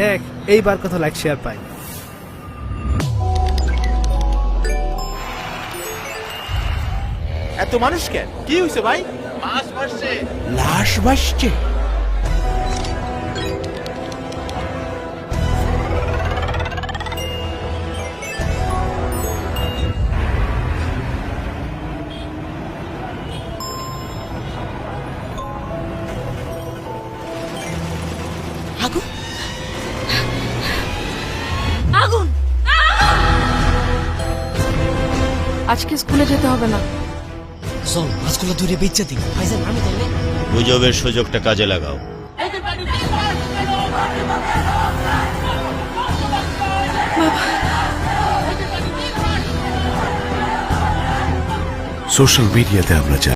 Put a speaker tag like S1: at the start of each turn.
S1: দেখ এইবার কত লাইক শেয়ার পাই।
S2: এত মানুষ কেন? কি হয়েছে ভাই? মাছ মারছে।
S3: লাশ ভাসছে।
S4: আগুন আগুন!
S5: আজকে স্কুলে যেতে হবে না।
S4: চল মাছগুলো দূরে বেচে দিই। ভাইজান আমি তাহলে
S6: গুজবের সুযোগটা কাজে লাগাও।
S3: সোশ্যাল মিডিয়াতে আমরা